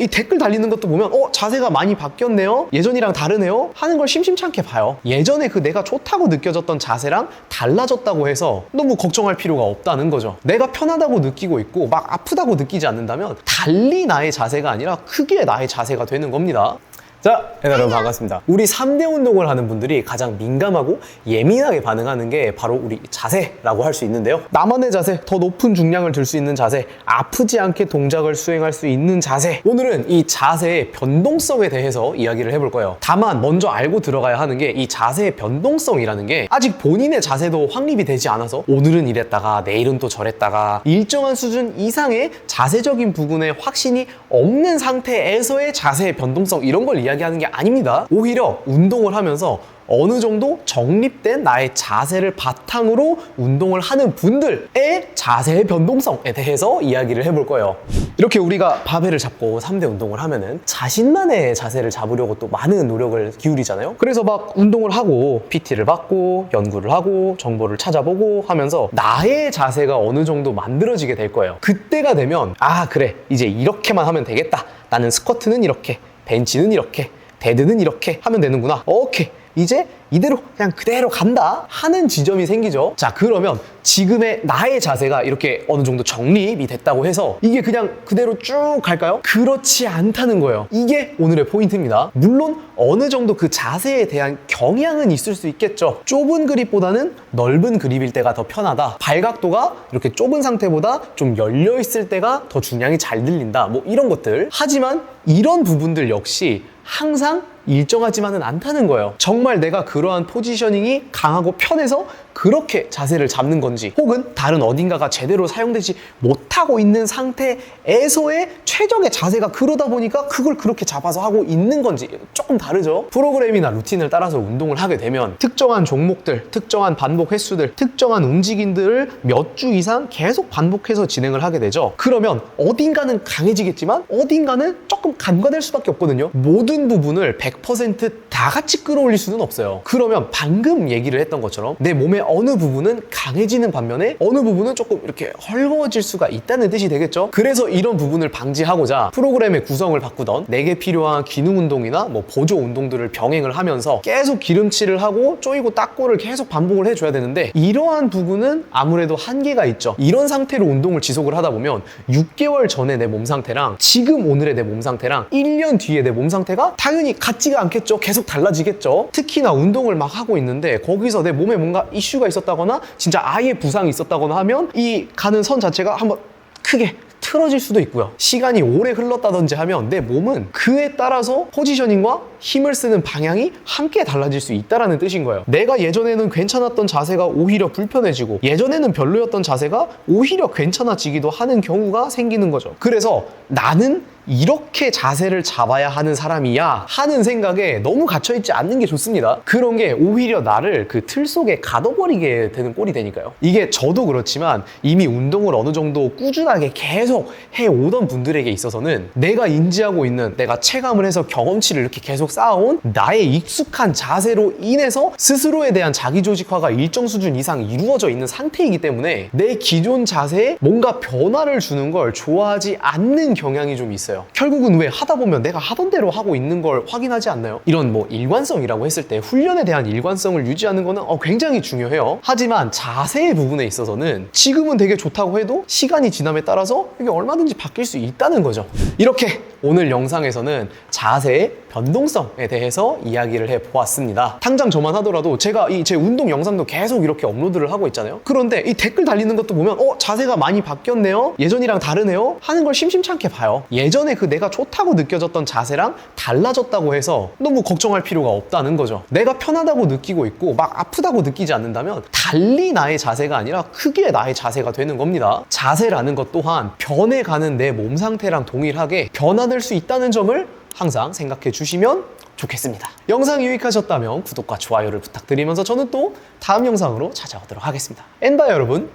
이 댓글 달리는 것도 보면 자세가 많이 바뀌었네요, 예전이랑 다르네요 하는 걸 심심찮게 봐요. 예전에 그 내가 좋다고 느껴졌던 자세랑 달라졌다고 해서 너무 걱정할 필요가 없다는 거죠. 내가 편하다고 느끼고 있고 막 아프다고 느끼지 않는다면 달리 나의 자세가 아니라 크게 나의 자세가 되는 겁니다. 자, 여러분 반갑습니다. 우리 3대 운동을 하는 분들이 가장 민감하고 예민하게 반응하는 게 바로 우리 자세라고 할 수 있는데요. 나만의 자세, 더 높은 중량을 들 수 있는 자세, 아프지 않게 동작을 수행할 수 있는 자세. 오늘은 이 자세의 변동성에 대해서 이야기를 해볼 거예요. 다만 먼저 알고 들어가야 하는 게 이 자세의 변동성이라는 게 아직 본인의 자세도 확립이 되지 않아서 오늘은 이랬다가 내일은 또 저랬다가 일정한 수준 이상의 자세적인 부분에 확신이 없는 상태에서의 자세의 변동성, 이런 걸 이야기하는 게 아닙니다. 오히려 운동을 하면서 어느 정도 정립된 나의 자세를 바탕으로 운동을 하는 분들의 자세의 변동성에 대해서 이야기를 해볼 거예요. 이렇게 우리가 바벨을 잡고 3대 운동을 하면은 자신만의 자세를 잡으려고 또 많은 노력을 기울이잖아요. 그래서 막 운동을 하고 PT를 받고 연구를 하고 정보를 찾아보고 하면서 나의 자세가 어느 정도 만들어지게 될 거예요. 그때가 되면 그래, 이제 이렇게만 하면 되겠다. 나는 스쿼트는 이렇게, 벤치는 이렇게, 데드는 이렇게 하면 되는구나. 오케이, 이제 이대로 그냥 그대로 간다 하는 지점이 생기죠. 자, 그러면 지금의 나의 자세가 이렇게 어느 정도 정립이 됐다고 해서 이게 그냥 그대로 쭉 갈까요? 그렇지 않다는 거예요. 이게 오늘의 포인트입니다. 물론 어느 정도 그 자세에 대한 경향은 있을 수 있겠죠. 좁은 그립보다는 넓은 그립일 때가 더 편하다, 발각도가 이렇게 좁은 상태보다 좀 열려 있을 때가 더 중량이 잘 들린다, 뭐 이런 것들. 하지만 이런 부분들 역시 항상 일정하지만은 않다는 거예요. 정말 내가 그러한 포지셔닝이 강하고 편해서 그렇게 자세를 잡는 건지, 혹은 다른 어딘가가 제대로 사용되지 못하고 있는 상태에서의 최적의 자세가 그러다 보니까 그걸 그렇게 잡아서 하고 있는 건지 조금 다르죠. 프로그램이나 루틴을 따라서 운동을 하게 되면 특정한 종목들, 특정한 반복 횟수들, 특정한 움직임들을 몇 주 이상 계속 반복해서 진행을 하게 되죠. 그러면 어딘가는 강해지겠지만 어딘가는 조금 간과될 수밖에 없거든요. 모든 부분을 100% 다 같이 끌어올릴 수는 없어요. 그러면 방금 얘기를 했던 것처럼 내 몸의 어느 부분은 강해지는 반면에 어느 부분은 조금 이렇게 헐거워질 수가 있다는 뜻이 되겠죠. 그래서 이런 부분을 방지하고자 프로그램의 구성을 바꾸던 내게 필요한 기능 운동이나 뭐 보조 운동들을 병행을 하면서 계속 기름칠을 하고 쪼이고 닦고를 계속 반복을 해줘야 되는데, 이러한 부분은 아무래도 한계가 있죠. 이런 상태로 운동을 지속을 하다 보면 6개월 전에 내 몸 상태랑 지금 오늘의 내 몸 상태랑 1년 뒤에 내 몸 상태가 당연히 같지가 않겠죠. 계속 달라지겠죠. 특히나 운동을 막 하고 있는데 거기서 내 몸에 뭔가 이슈가 있었다거나 진짜 아예 부상이 있었다거나 하면 이 가는 선 자체가 한번 크게 틀어질 수도 있고요. 시간이 오래 흘렀다든지 하면 내 몸은 그에 따라서 포지셔닝과 힘을 쓰는 방향이 함께 달라질 수 있다는 뜻인 거예요. 내가 예전에는 괜찮았던 자세가 오히려 불편해지고 예전에는 별로였던 자세가 오히려 괜찮아지기도 하는 경우가 생기는 거죠. 그래서 나는 이렇게 자세를 잡아야 하는 사람이야 하는 생각에 너무 갇혀있지 않는 게 좋습니다. 그런 게 오히려 나를 그 틀 속에 가둬버리게 되는 꼴이 되니까요. 이게 저도 그렇지만 이미 운동을 어느 정도 꾸준하게 계속 해오던 분들에게 있어서는 내가 인지하고 있는, 내가 체감을 해서 경험치를 이렇게 계속 쌓아온 나의 익숙한 자세로 인해서 스스로에 대한 자기조직화가 일정 수준 이상 이루어져 있는 상태이기 때문에 내 기존 자세에 뭔가 변화를 주는 걸 좋아하지 않는 경향이 좀 있어요. 결국은 왜 하다 보면 내가 하던 대로 하고 있는 걸 확인하지 않나요? 이런 뭐 일관성이라고 했을 때 훈련에 대한 일관성을 유지하는 거는 굉장히 중요해요. 하지만 자세의 부분에 있어서는 지금은 되게 좋다고 해도 시간이 지남에 따라서 이게 얼마든지 바뀔 수 있다는 거죠. 이렇게 오늘 영상에서는 자세의 변동성에 대해서 이야기를 해보았습니다. 당장 저만 하더라도 제가 제 운동 영상도 계속 이렇게 업로드를 하고 있잖아요. 그런데 이 댓글 달리는 것도 보면 자세가 많이 바뀌었네요, 예전이랑 다르네요 하는 걸 심심찮게 봐요. 예전에 그 내가 좋다고 느껴졌던 자세랑 달라졌다고 해서 너무 걱정할 필요가 없다는 거죠. 내가 편하다고 느끼고 있고 막 아프다고 느끼지 않는다면 달리 나의 자세가 아니라 크게 나의 자세가 되는 겁니다. 자세라는 것 또한 변해가는 내 몸 상태랑 동일하게 변화될 수 있다는 점을 항상 생각해 주시면 좋겠습니다. 영상이 유익하셨다면 구독과 좋아요를 부탁드리면서 저는 또 다음 영상으로 찾아오도록 하겠습니다. 엔바 여러분,